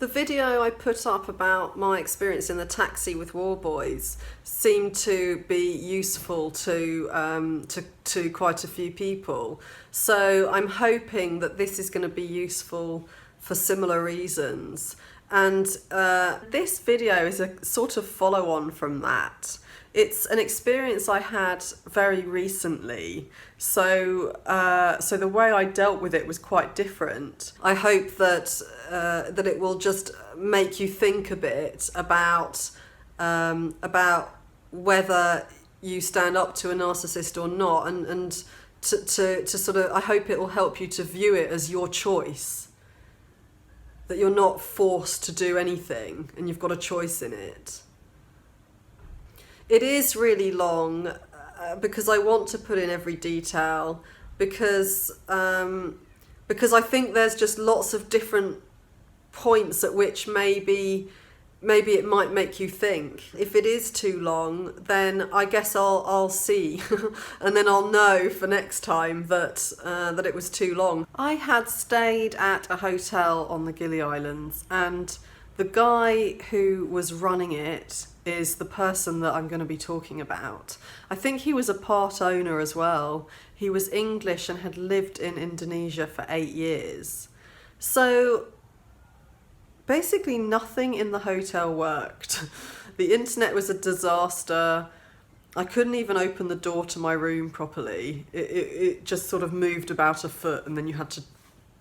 The video I put up about my experience in the taxi with War Boys seemed to be useful to quite a few people. So I'm hoping that this is going to be useful for similar reasons. And this video is a sort of follow-on from that. It's an experience I had very recently, so the way I dealt with it was quite different. I hope that it will just make you think a bit about whether you stand up to a narcissist or not, and to sort of, I hope it will help you to view it as your choice, that you're not forced to do anything and you've got a choice in it. It is really long because I want to put in every detail, because I think there's just lots of different points at which maybe it might make you think. If it is too long, then I guess I'll see and then I'll know for next time that it was too long. I had stayed at a hotel on the Gili Islands, and the guy who was running it is the person that I'm going to be talking about. I think he was a part owner as well. He was English and had lived in Indonesia for 8 years. So basically nothing in the hotel worked. The internet was a disaster. I couldn't even open the door to my room properly. It just sort of moved about a foot and then you had to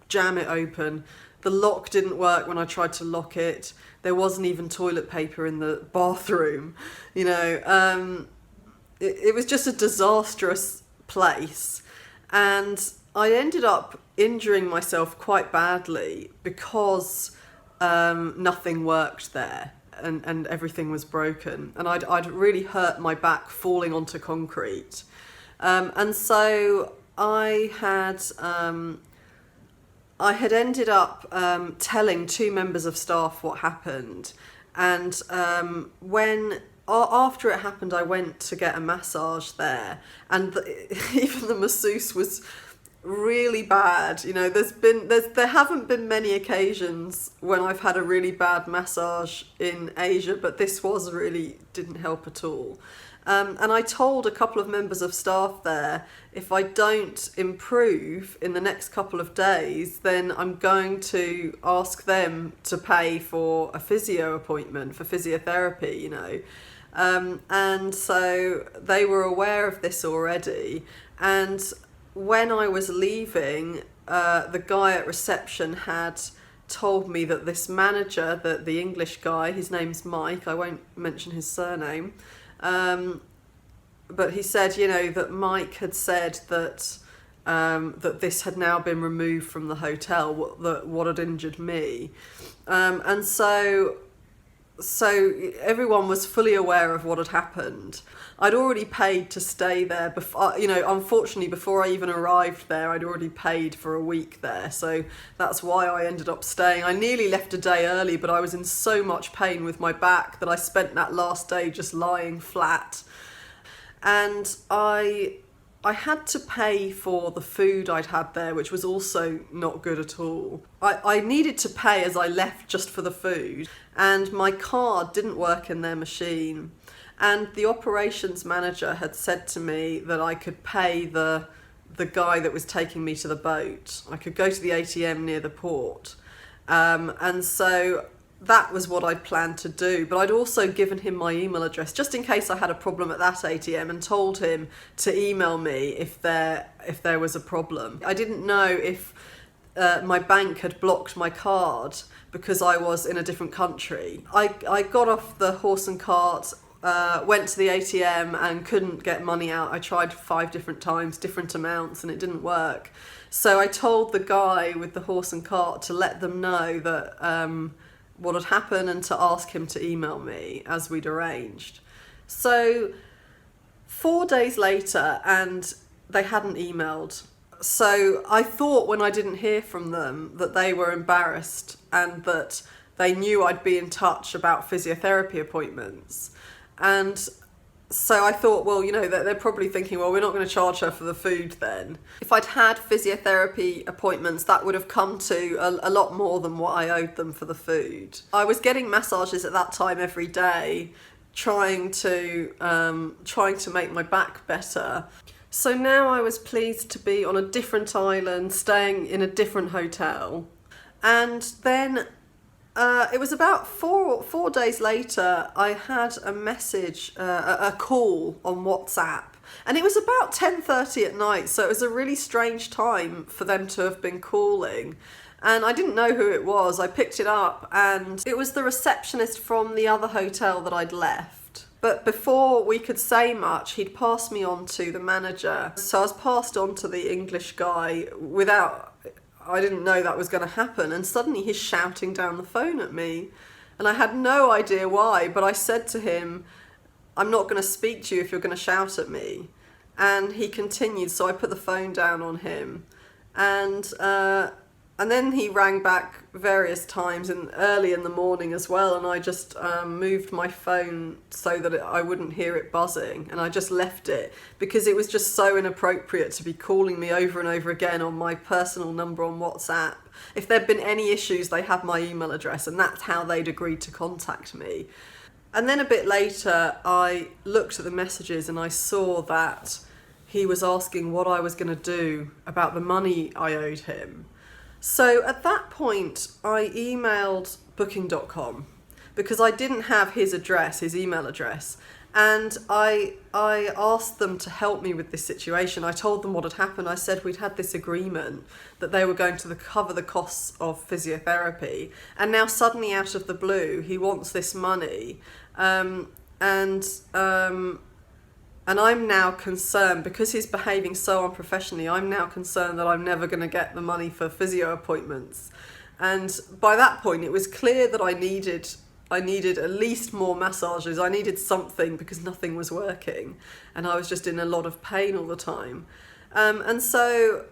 jam it open. The lock didn't work when I tried to lock it. There wasn't even toilet paper in the bathroom. You know, it was just a disastrous place. And I ended up injuring myself quite badly because nothing worked there and everything was broken. And I'd really hurt my back falling onto concrete. And so I had ended up telling 2 members of staff what happened, and after it happened, I went to get a massage there, and even the masseuse was really bad. You know, there haven't been many occasions when I've had a really bad massage in Asia, but this didn't help at all. And I told a couple of members of staff there, if I don't improve in the next couple of days, then I'm going to ask them to pay for a physio appointment, for physiotherapy, you know. And so they were aware of this already. And when I was leaving, the guy at reception had told me that this manager, the English guy, his name's Mike, I won't mention his surname, but he said, you know, that Mike had said that this had now been removed from the hotel, what had injured me. And so everyone was fully aware of what had happened. I'd already paid to stay there before, you know, unfortunately before I even arrived there, I'd already paid for a week there. So that's why I ended up staying. I nearly left a day early, but I was in so much pain with my back that I spent that last day just lying flat. And I had to pay for the food I'd had there, which was also not good at all. I needed to pay as I left just for the food, and my card didn't work in their machine. And the operations manager had said to me that I could pay the guy that was taking me to the boat. I could go to the ATM near the port. And so that was what I'd planned to do. But I'd also given him my email address just in case I had a problem at that ATM, and told him to email me if there was a problem. I didn't know if my bank had blocked my card because I was in a different country. I got off the horse and cart, went to the ATM and couldn't get money out. I tried 5 different times, different amounts, and it didn't work. So I told the guy with the horse and cart to let them know that what had happened and to ask him to email me as we'd arranged. So 4 days later, and they hadn't emailed. So I thought when I didn't hear from them that they were embarrassed and that they knew I'd be in touch about physiotherapy appointments. And So I thought, well, you know, they're probably thinking, well, we're not going to charge her for the food then. If I'd had physiotherapy appointments, that would have come to a lot more than what I owed them for the food. I was getting massages at that time every day, trying to make my back better. So now I was pleased to be on a different island, staying in a different hotel. And then it was about four days later, I had a message, a call on WhatsApp. And it was about 10:30 at night, so it was a really strange time for them to have been calling. And I didn't know who it was. I picked it up and it was the receptionist from the other hotel that I'd left. But before we could say much, he'd passed me on to the manager. So I was passed on to the English guy I didn't know that was going to happen, and suddenly he's shouting down the phone at me, and I had no idea why, but I said to him, I'm not going to speak to you if you're going to shout at me. And he continued, so I put the phone down on him, and then he rang back various times and early in the morning as well, and I just moved my phone so that I wouldn't hear it buzzing, and I just left it because it was just so inappropriate to be calling me over and over again on my personal number on WhatsApp. If there'd been any issues, they had my email address, and that's how they'd agreed to contact me. And then a bit later, I looked at the messages and I saw that he was asking what I was going to do about the money I owed him. So at that point, I emailed booking.com because I didn't have his address, his email address. And I asked them to help me with this situation. I told them what had happened. I said we'd had this agreement that they were going to cover the costs of physiotherapy. And now suddenly out of the blue, he wants this money. And I'm now concerned, because he's behaving so unprofessionally, I'm now concerned that I'm never going to get the money for physio appointments. And by that point, it was clear that I needed at least more massages. I needed something because nothing was working. And I was just in a lot of pain all the time. And so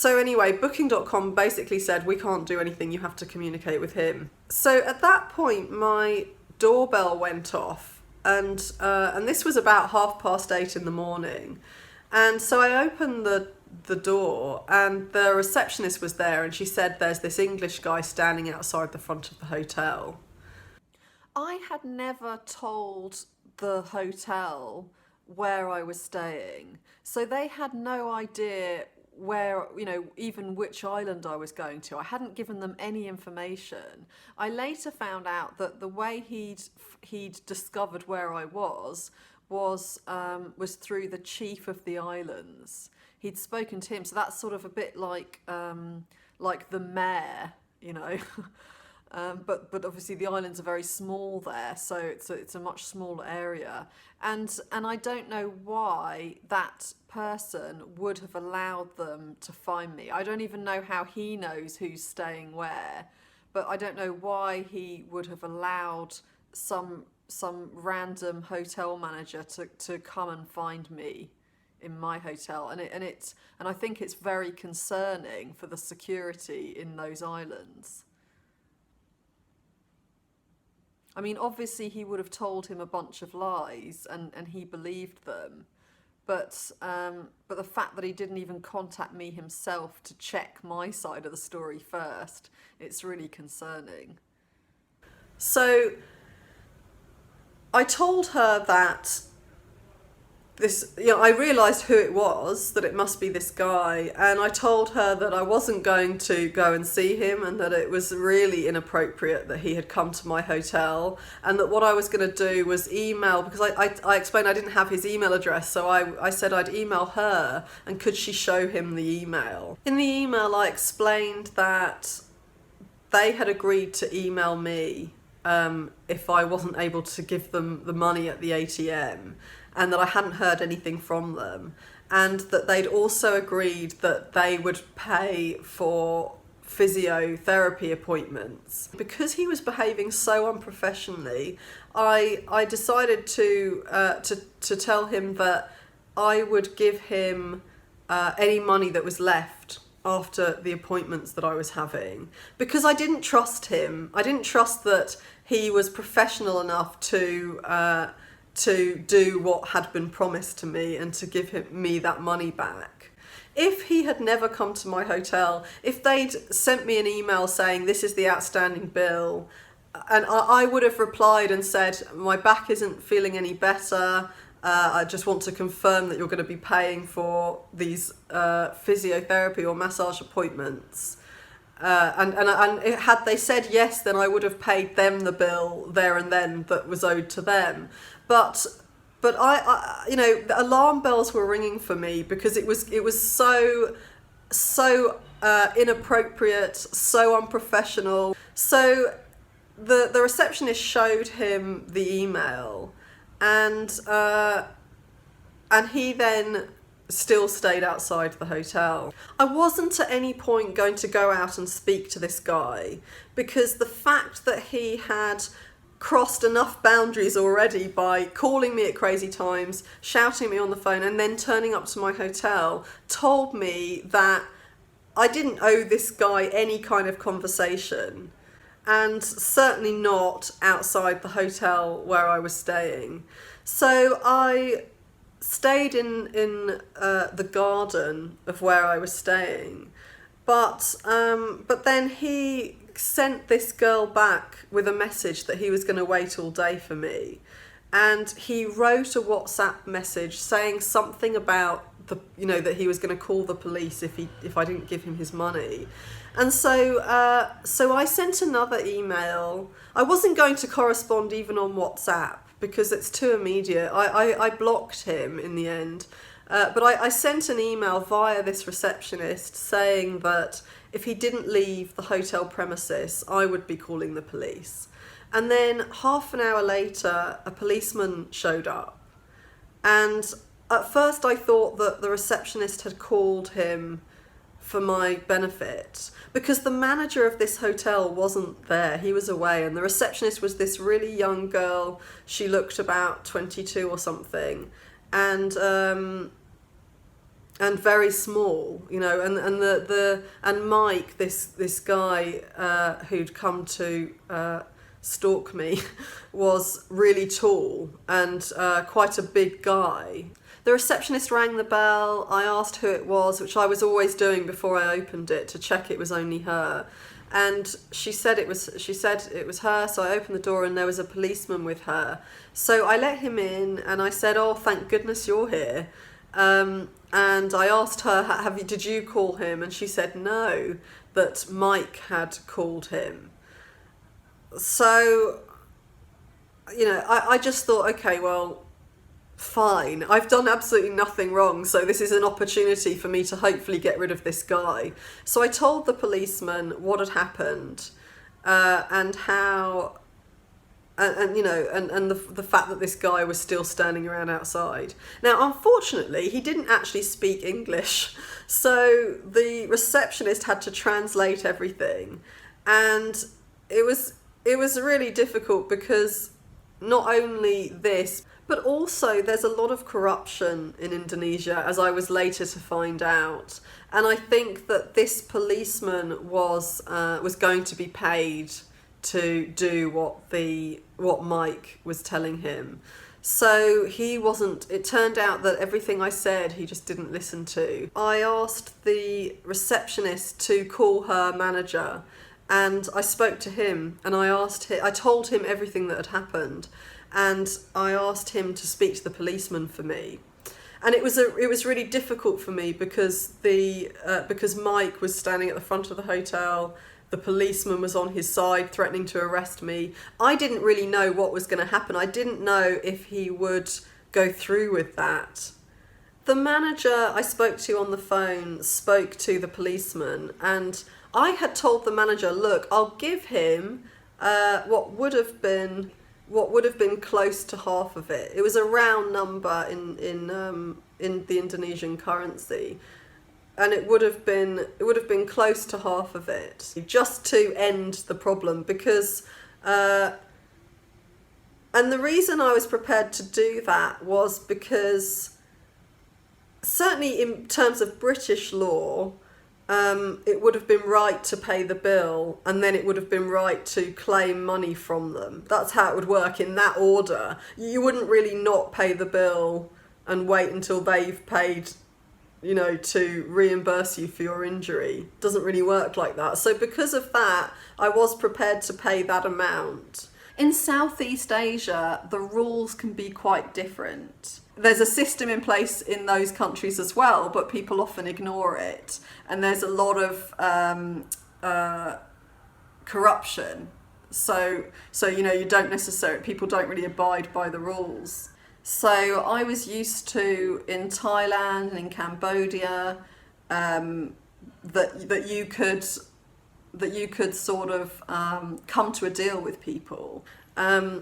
anyway, booking.com basically said, we can't do anything, you have to communicate with him. So at that point, my doorbell went off. And this was about 8:30 in the morning. And so I opened the door and the receptionist was there, and she said there's this English guy standing outside the front of the hotel. I had never told the hotel where I was staying, so they had no idea where, you know, even which island I was going to. I hadn't given them any information. I later found out that the way he'd discovered where I was through the chief of the islands. He'd spoken to him, so that's sort of a bit like the mayor, you know. But obviously the islands are very small there, so it's a much smaller area, and I don't know why that person would have allowed them to find me. I don't even know how he knows who's staying where, but I don't know why he would have allowed some random hotel manager to come and find me in my hotel, and I think it's very concerning for the security in those islands. I mean, obviously he would have told him a bunch of lies, and he believed them. But the fact that he didn't even contact me himself to check my side of the story first, it's really concerning. So I told her that I realised who it was, that it must be this guy, and I told her that I wasn't going to go and see him, and that it was really inappropriate that he had come to my hotel, and that what I was going to do was email, because I explained I didn't have his email address, so I said I'd email her, and could she show him the email. In the email I explained that they had agreed to email me if I wasn't able to give them the money at the ATM, and that I hadn't heard anything from them, and that they'd also agreed that they would pay for physiotherapy appointments. Because he was behaving so unprofessionally, I decided to tell him that I would give him any money that was left after the appointments that I was having, because I didn't trust him. I didn't trust that he was professional enough to to do what had been promised to me and to give me that money back. If he had never come to my hotel, if they'd sent me an email saying this is the outstanding bill, and I would have replied and said, my back isn't feeling any better, I just want to confirm that you're going to be paying for these physiotherapy or massage appointments. And had they said yes, then I would have paid them the bill there and then that was owed to them. But I you know, the alarm bells were ringing for me because it was so inappropriate, so unprofessional. So the receptionist showed him the email, and he then still stayed outside the hotel. I wasn't at any point going to go out and speak to this guy, because the fact that he had crossed enough boundaries already by calling me at crazy times, shouting at me on the phone, and then turning up to my hotel told me that I didn't owe this guy any kind of conversation, and certainly not outside the hotel where I was staying. So I stayed in the garden of where I was staying, but then he sent this girl back with a message that he was going to wait all day for me, and he wrote a WhatsApp message saying something about that he was going to call the police if I didn't give him his money. And so I sent another email. I wasn't going to correspond even on WhatsApp because it's too immediate. I blocked him in the end. But I sent an email via this receptionist saying that if he didn't leave the hotel premises, I would be calling the police. And then half an hour later, a policeman showed up. And at first I thought that the receptionist had called him for my benefit, because the manager of this hotel wasn't there. He was away, and the receptionist was this really young girl. She looked about 22 or something, and very small, and Mike, this guy who'd come to stalk me, was really tall and quite a big guy. The receptionist rang the bell. I asked who it was, which I was always doing before I opened it to check it was only her. And she said it was her, so I opened the door and there was a policeman with her. So I let him in and I said, "Oh, thank goodness you're here." And I asked her, did you call him? And she said no, that Mike had called him. So, I just thought, okay, well, fine. I've done absolutely nothing wrong, so this is an opportunity for me to hopefully get rid of this guy. So I told the policeman what had happened, and how, and the fact that this guy was still standing around outside. Now, unfortunately, he didn't actually speak English, so the receptionist had to translate everything, and it was really difficult because not only this, but also there's a lot of corruption in Indonesia, as I was later to find out. And I think that this policeman was going to be paid to do what Mike was telling him. So he wasn't, it turned out that everything I said he just didn't listen to. I asked the receptionist to call her manager, and I spoke to him, and I told him everything that had happened. And I asked him to speak to the policeman for me, and it was really difficult for me because because Mike was standing at the front of the hotel, the policeman was on his side threatening to arrest me. I didn't really know what was going to happen. I didn't know if he would go through with that. The manager I spoke to on the phone spoke to the policeman, and I had told the manager, look, I'll give him what would have been close to half of it. It was a round number in the Indonesian currency, and it would have been close to half of it, just to end the problem. Because and the reason I was prepared to do that was because, certainly in terms of British law, it would have been right to pay the bill, and then it would have been right to claim money from them. That's how it would work in that order. You wouldn't really not pay the bill and wait until they've paid, to reimburse you for your injury. It doesn't really work like that. So because of that, I was prepared to pay that amount. In Southeast Asia, the rules can be quite different. There's a system in place in those countries as well, but people often ignore it. And there's a lot of corruption. So people don't really abide by the rules. So I was used to, in Thailand and in Cambodia, that you could sort of come to a deal with people. And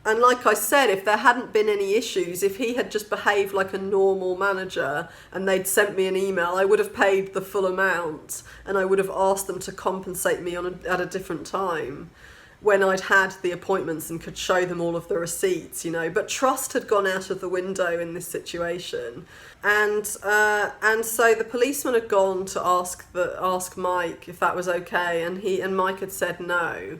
like I said, if there hadn't been any issues, if he had just behaved like a normal manager and they'd sent me an email, I would have paid the full amount, and I would have asked them to compensate me at a different time when I'd had the appointments and could show them all of the receipts, But trust had gone out of the window in this situation. And so the policeman had gone to ask Mike if that was okay, and Mike had said no.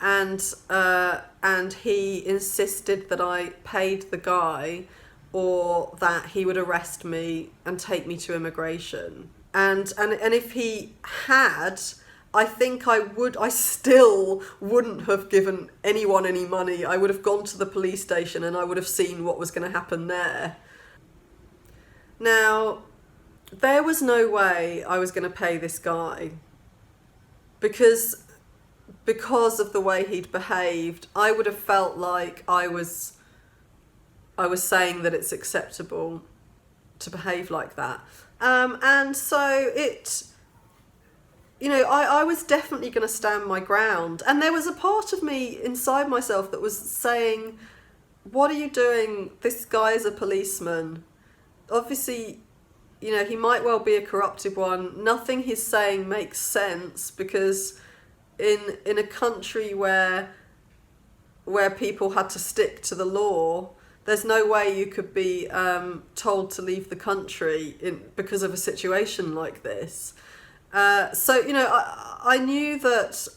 And he insisted that I paid the guy, or that he would arrest me and take me to immigration. And if he had, I think I still wouldn't have given anyone any money. I would have gone to the police station and I would have seen what was going to happen there. Now, there was no way I was going to pay this guy because of the way he'd behaved. I would have felt like I was saying that it's acceptable to behave like that. And so I was definitely going to stand my ground. And there was a part of me inside myself that was saying, what are you doing? This guy is a policeman. Obviously, he might well be a corrupted one. Nothing he's saying makes sense, because in a country where people had to stick to the law, there's no way you could be told to leave the country because of a situation like this. So I knew that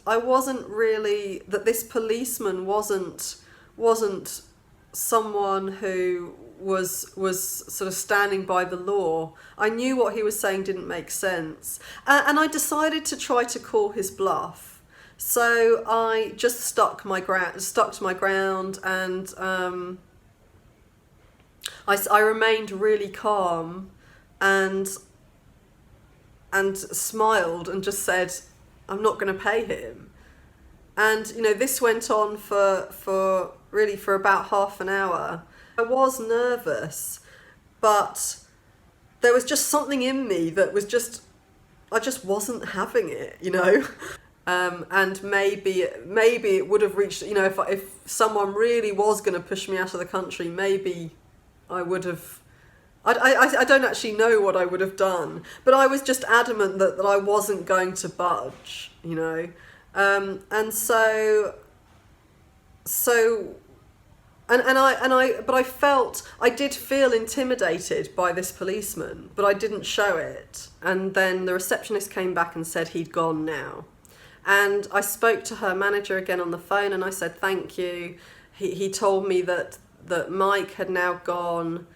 that this policeman wasn't someone who was sort of standing by the law. I knew what he was saying didn't make sense, and I decided to try to call his bluff. So I just stuck to my ground, and I remained really calm and smiled and just said, I'm not going to pay him. And this went on for about half an hour. I was nervous, but there was just something in me that was I just wasn't having it, And maybe it would have reached, if someone really was going to push me out of the country, maybe I would have. I don't actually know what I would have done, but I was just adamant that I wasn't going to budge, and so I did feel intimidated by this policeman, but I didn't show it. And then the receptionist came back and said he'd gone now. And I spoke to her manager again on the phone, and I said, thank you. He told me that Mike had now gone,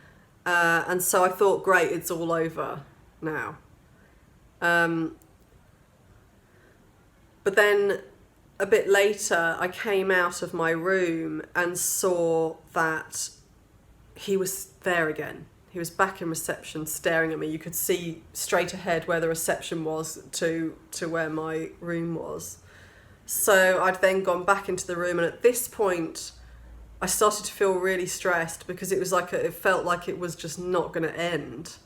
and so I thought, great, it's all over now. But then a bit later, I came out of my room and saw that he was there again. He was back in reception staring at me. You could see straight ahead where the reception was to where my room was. So I'd then gone back into the room, and at this point I started to feel really stressed, because it felt like it was just not going to end.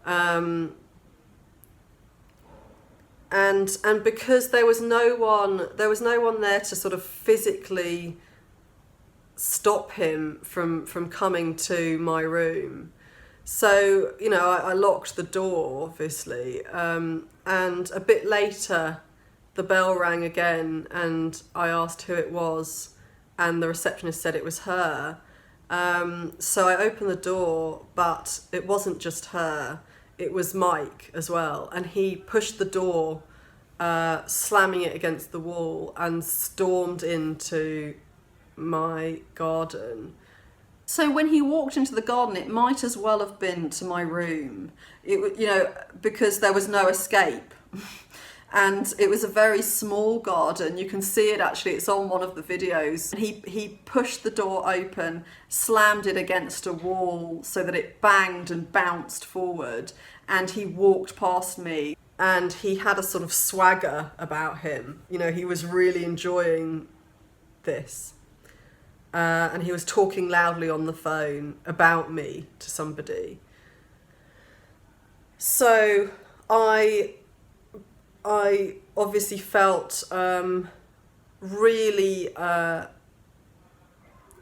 And because there was no one there to sort of physically stop him from coming to my room. So, I locked the door, obviously, and a bit later the bell rang again, and I asked who it was, and the receptionist said it was her. So I opened the door, but it wasn't just her. it was Mike as well, and he pushed the door, slamming it against the wall, and stormed into my garden. So when he walked into the garden, it might as well have been to my room. Because there was no escape. And it was a very small garden. You can see it actually, it's on one of the videos. He pushed the door open, slammed it against a wall so that it banged and bounced forward, and he walked past me, and he had a sort of swagger about him. He was really enjoying this. And he was talking loudly on the phone about me to somebody. So I obviously felt really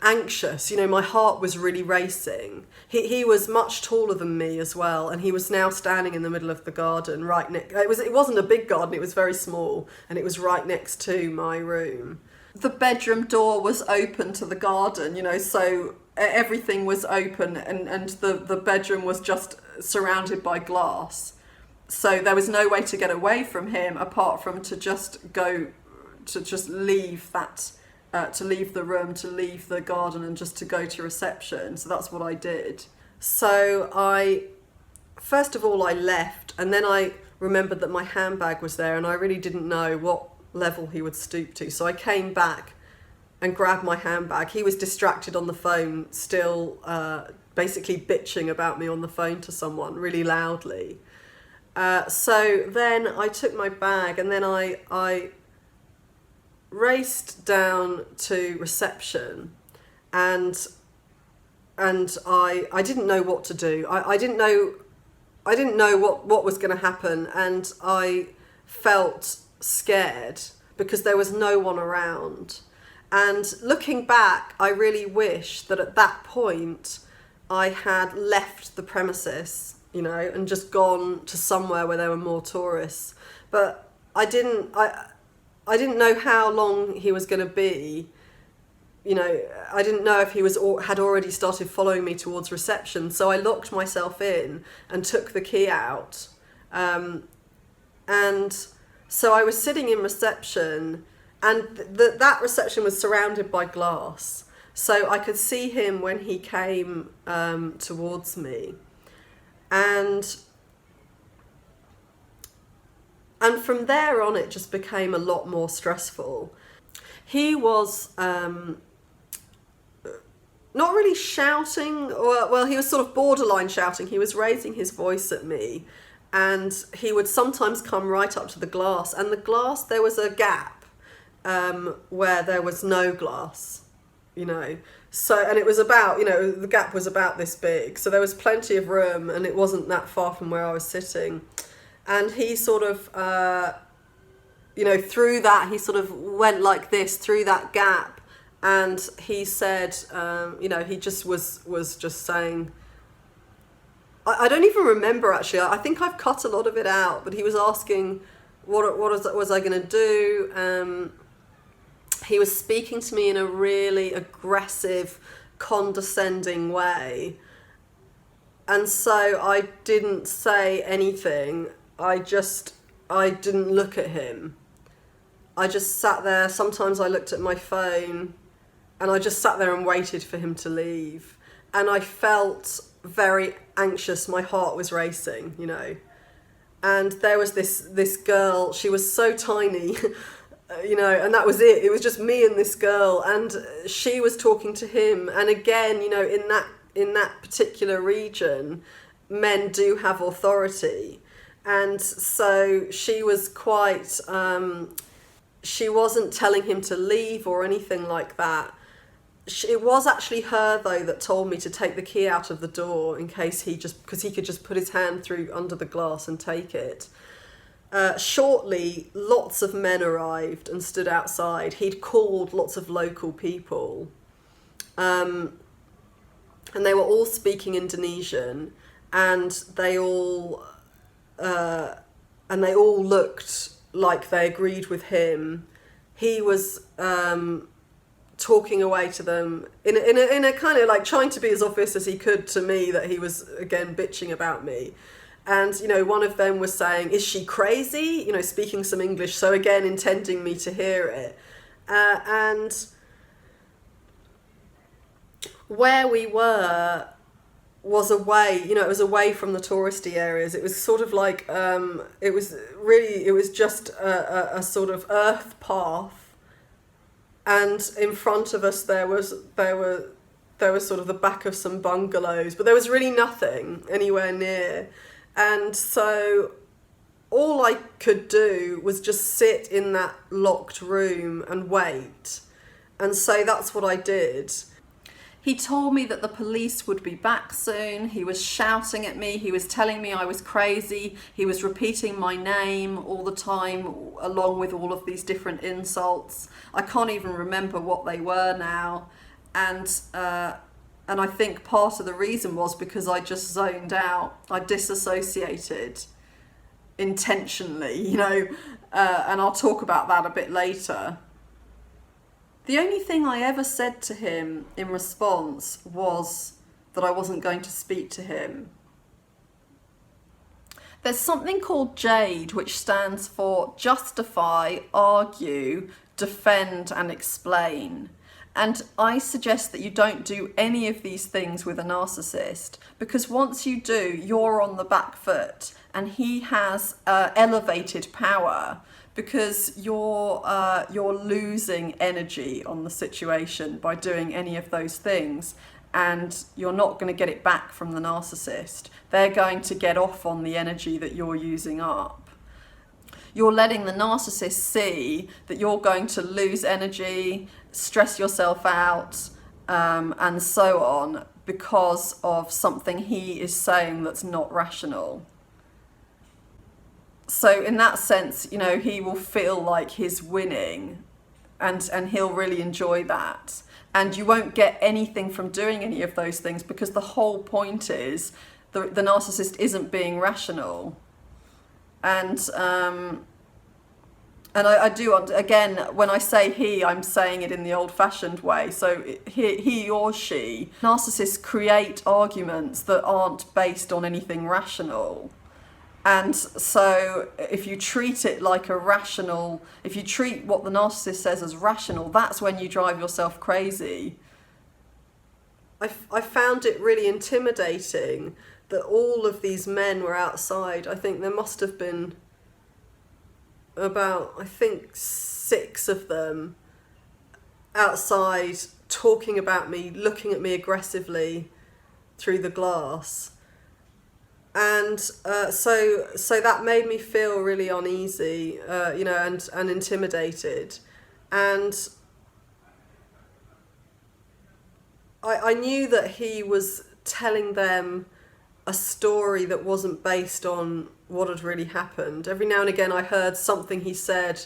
anxious. My heart was really racing. He was much taller than me as well, and he was now standing in the middle of the garden right next. It wasn't a big garden, it was very small, and it was right next to my room. The bedroom door was open to the garden, so everything was open, and the bedroom was just surrounded by glass. So there was no way to get away from him apart from to just leave that, to leave the room, to leave the garden, and just to go to reception. So that's what I did. So first of all I left, and then I remembered that my handbag was there, and I really didn't know what level he would stoop to. So I came back and grabbed my handbag. He was distracted on the phone, still basically bitching about me on the phone to someone really loudly. So then I took my bag, and then I raced down to reception, and I didn't know what to do. I didn't know what was going to happen, and I felt scared because there was no one around. And looking back, I really wish that at that point I had left the premises, and just gone to somewhere where there were more tourists. But I didn't know how long he was going to be. I didn't know if he had already started following me towards reception. So I locked myself in and took the key out. And so I was sitting in reception, and that reception was surrounded by glass. So I could see him when he came towards me. And from there on, it just became a lot more stressful. He was not really shouting, well, he was sort of borderline shouting. He was raising his voice at me, and he would sometimes come right up to the glass. And the glass, there was a gap where there was no glass, So, and it was about, the gap was about this big. So there was plenty of room, and it wasn't that far from where I was sitting. And he sort of, through that, he sort of went like this, through that gap. And he said, he just was just saying, I don't even remember actually. I think I've cut a lot of it out, but he was asking what was I going to do. He was speaking to me in a really aggressive, condescending way. And so I didn't say anything. I didn't look at him. I just sat there. Sometimes I looked at my phone, and I just sat there and waited for him to leave. And I felt very anxious. My heart was racing, And there was this girl. She was so tiny. And that was it. It was just me and this girl, and she was talking to him. And again, in that particular region, men do have authority, and so she was quite. She wasn't telling him to leave or anything like that. It was actually her though that told me to take the key out of the door in case because he could just put his hand through under the glass and take it. Shortly, lots of men arrived and stood outside. He'd called lots of local people, and they were all speaking Indonesian, and they all looked like they agreed with him. He was talking away to them in a kind of like trying to be as obvious as he could to me that he was again bitching about me. And, you know, one of them was saying, "Is she crazy?" You know, speaking some English, so again, intending me to hear it. And where we were was away, you know, it was away from the touristy areas. It was sort of like, it was just a sort of earth path. And in front of us there was sort of the back of some bungalows, but there was really nothing anywhere near. And so all I could do was just sit in that locked room and wait. And so that's what I did. He told me that the police would be back soon. He was shouting at me. He was telling me I was crazy. He was repeating my name all the time, along with all of these different insults. I can't even remember what they were now. And I think part of the reason was because I just zoned out. I disassociated intentionally, you know, and I'll talk about that a bit later. The only thing I ever said to him in response was that I wasn't going to speak to him. There's something called Jade, which stands for justify, argue, defend and explain. And I suggest that you don't do any of these things with a narcissist, because once you do, you're on the back foot and he has elevated power, because you're losing energy on the situation by doing any of those things, and you're not going to get it back from the narcissist. They're going to get off on the energy that you're using up. You're letting the narcissist see that you're going to lose energy, stress yourself out, and so on, because of something he is saying that's not rational. So in that sense, you know, he will feel like he's winning, and he'll really enjoy that. And you won't get anything from doing any of those things, because the whole point is the narcissist isn't being rational. And I do, again, when I say he, I'm saying it in the old-fashioned way. So he or she, narcissists create arguments that aren't based on anything rational. And so if you treat it like a rational, if you treat what the narcissist says as rational, that's when you drive yourself crazy. I found it really intimidating that all of these men were outside. I think there must have been about, 6 of them outside talking about me, looking at me aggressively through the glass. And so that made me feel really uneasy, you know, and intimidated. And I knew that he was telling them a story that wasn't based on what had really happened. Every now and again I heard something he said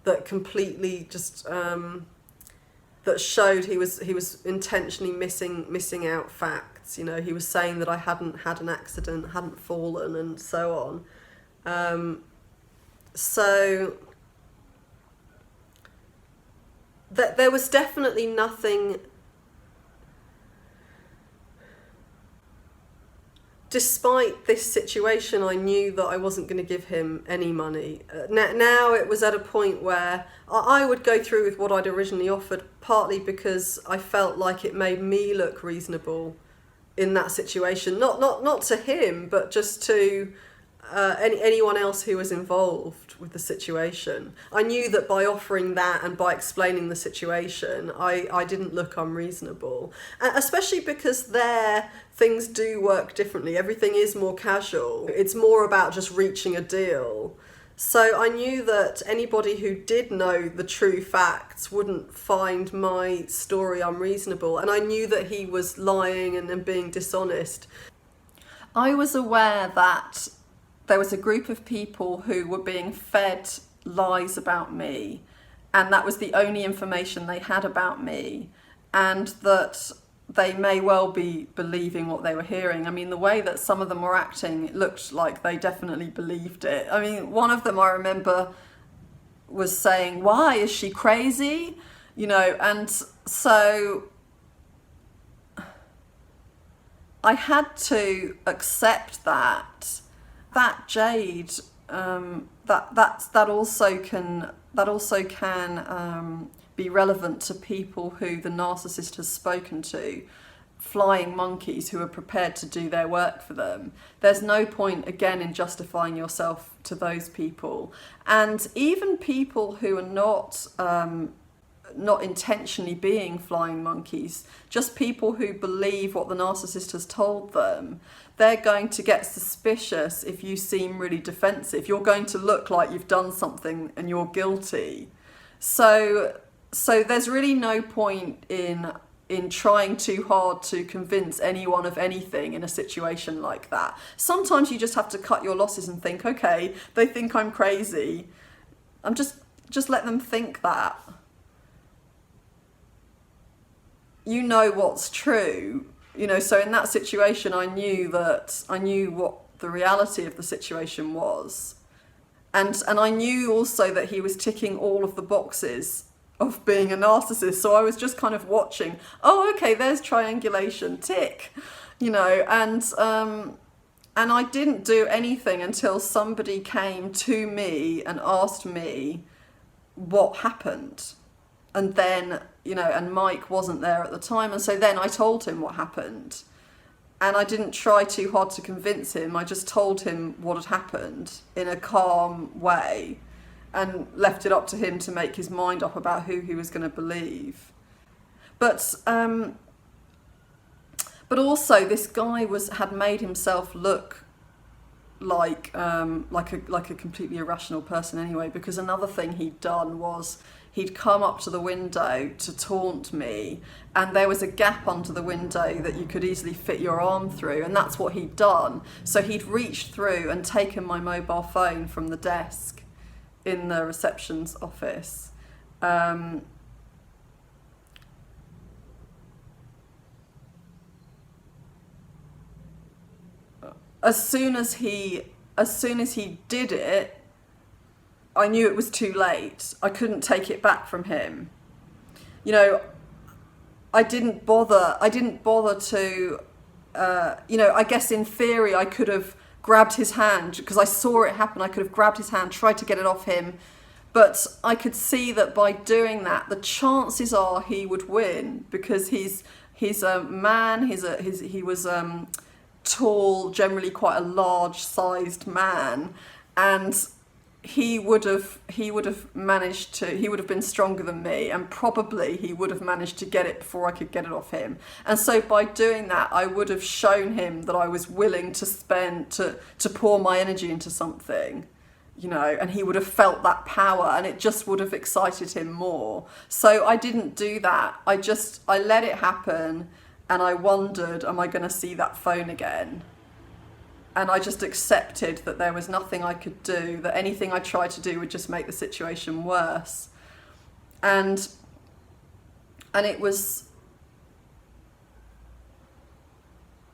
that completely just that showed he was intentionally missing out facts. You know, he was saying that I hadn't had an accident, hadn't fallen, and so on. So there was definitely nothing. Despite this situation, I knew that I wasn't going to give him any money. Now it was at a point where I would go through with what I'd originally offered, partly because I felt like it made me look reasonable in that situation. Not to him, but just to anyone else who was involved with the situation. I knew that by offering that and by explaining the situation, I didn't look unreasonable. Especially because there, things do work differently. Everything is more casual. It's more about just reaching a deal. So I knew that anybody who did know the true facts wouldn't find my story unreasonable. And I knew that he was lying and being dishonest. I was aware that there was a group of people who were being fed lies about me, and that was the only information they had about me, and that they may well be believing what they were hearing. I mean, the way that some of them were acting, it looked like they definitely believed it. I mean, one of them I remember was saying, "Why, is she crazy?" You know, and so I had to accept that that Jade, that also can be relevant to people who the narcissist has spoken to, flying monkeys who are prepared to do their work for them. There's no point, again, in justifying yourself to those people. And even people who are not intentionally being flying monkeys, just people who believe what the narcissist has told them, they're going to get suspicious if you seem really defensive. You're going to look like you've done something and you're guilty. So there's really no point in trying too hard to convince anyone of anything in a situation like that. Sometimes you just have to cut your losses and think, okay, they think I'm crazy. Just let them think that. You know what's true. So in that situation, I knew what the reality of the situation was. And I knew also that he was ticking all of the boxes of being a narcissist. So I was just kind of watching, oh, okay, there's triangulation, tick, and I didn't do anything until somebody came to me and asked me what happened. And then, and Mike wasn't there at the time. And so then I told him what happened. And I didn't try too hard to convince him. I just told him what had happened in a calm way and left it up to him to make his mind up about who he was going to believe. But also this guy had made himself look like a completely irrational person anyway, because another thing he'd done was he'd come up to the window to taunt me, and there was a gap under the window that you could easily fit your arm through, and that's what he'd done. So he'd reached through and taken my mobile phone from the desk in the reception's office. As soon as he did it, I knew it was too late. I couldn't take it back from him. I didn't bother to, I guess in theory I could have grabbed his hand, because I saw it happen. I could have grabbed his hand, tried to get it off him, but I could see that by doing that, the chances are he would win, because he's a man. He was tall, generally quite a large-sized man, and he would have been stronger than me, and probably he would have managed to get it before I could get it off him. And so by doing that, I would have shown him that I was willing to pour my energy into something, and he would have felt that power, and it just would have excited him more. So I didn't do that. I let it happen, and I wondered, am I going to see that phone again? And I just accepted that there was nothing I could do, that anything I tried to do would just make the situation worse. And it was,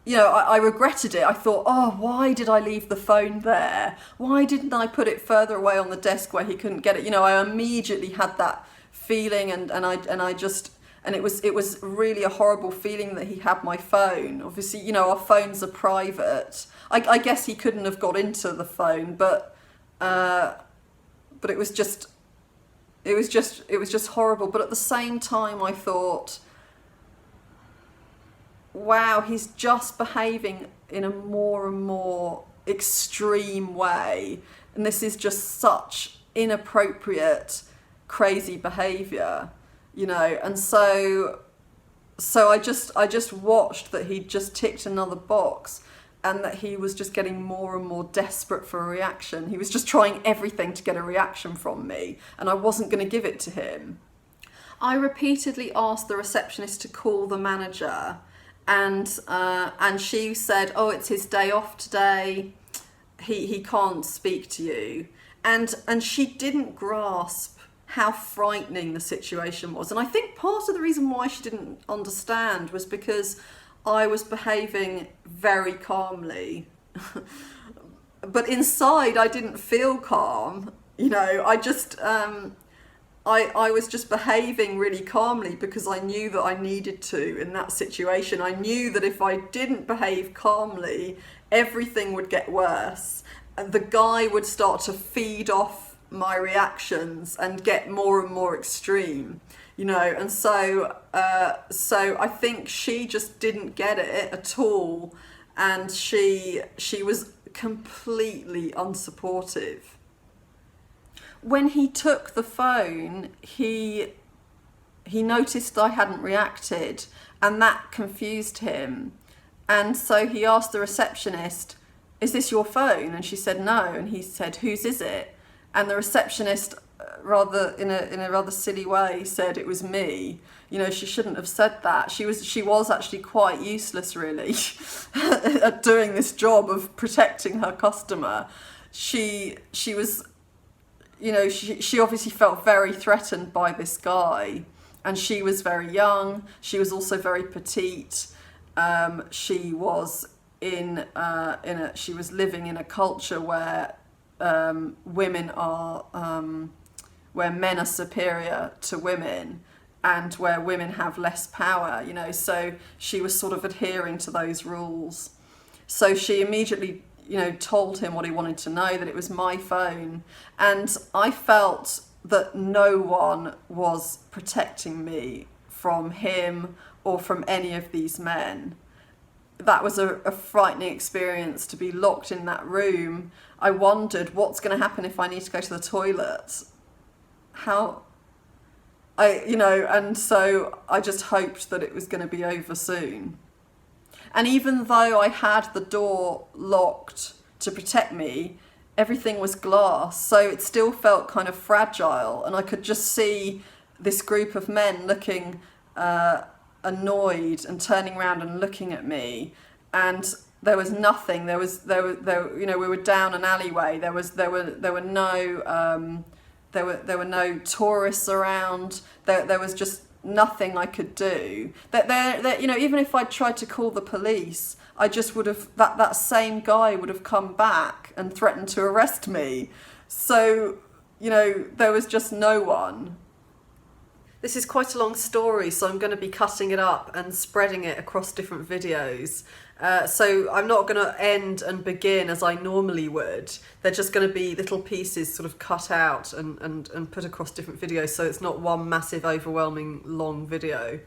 I regretted it. I thought, oh, why did I leave the phone there? Why didn't I put it further away on the desk where he couldn't get it? I immediately had that feeling, and it was really a horrible feeling that he had my phone. Obviously, our phones are private. I guess he couldn't have got into the phone, but it was just horrible. But at the same time, I thought, wow, he's just behaving in a more and more extreme way, and this is just such inappropriate, crazy behaviour, and so I just watched that he just ticked another box, and that he was just getting more and more desperate for a reaction. He was just trying everything to get a reaction from me, and I wasn't going to give it to him. I repeatedly asked the receptionist to call the manager, and she said, oh, it's his day off today, he can't speak to you. And she didn't grasp how frightening the situation was. And I think part of the reason why she didn't understand was because I was behaving very calmly. But inside I didn't feel calm. I just I was just behaving really calmly because I knew that I needed to in that situation. I knew that if I didn't behave calmly, everything would get worse. the guy would start to feed off my reactions and get more and more extreme, you know. And so I think she just didn't get it at all, and she was completely unsupportive. When he took the phone, he noticed I hadn't reacted, and that confused him. And so he asked the receptionist, "Is this your phone?" And she said no. And he said, "Whose is it?" And the receptionist, rather in a rather silly way, said it was me. You know, she shouldn't have said that. She was actually quite useless, really, at doing this job of protecting her customer. She was, you know, she obviously felt very threatened by this guy, and she was very young. She was also very petite. She was she was living in a culture where women are, where men are superior to women, and where women have less power, you know. So she was sort of adhering to those rules. So she immediately, you know, told him what he wanted to know, that it was my phone. And I felt that no one was protecting me from him or from any of these men. That was a frightening experience, to be locked in that room. I wondered, what's going to happen if I need to go to the toilet? And so I just hoped that it was going to be over soon. And even though I had the door locked to protect me, everything was glass, so it still felt kind of fragile, and I could just see this group of men looking annoyed and turning around and looking at me, and there was nothing. There you know, we were down an alleyway. There were no tourists around. There was just nothing I could do. That you know, even if I tried to call the police, I just would have, that same guy would have come back and threatened to arrest me. So, you know, there was just no one. This is quite a long story, so I'm going to be cutting it up and spreading it across different videos. So I'm not going to end and begin as I normally would. They're just going to be little pieces sort of cut out and put across different videos, so it's not one massive, overwhelming, long video.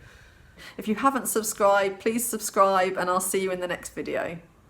If you haven't subscribed, please subscribe, and I'll see you in the next video.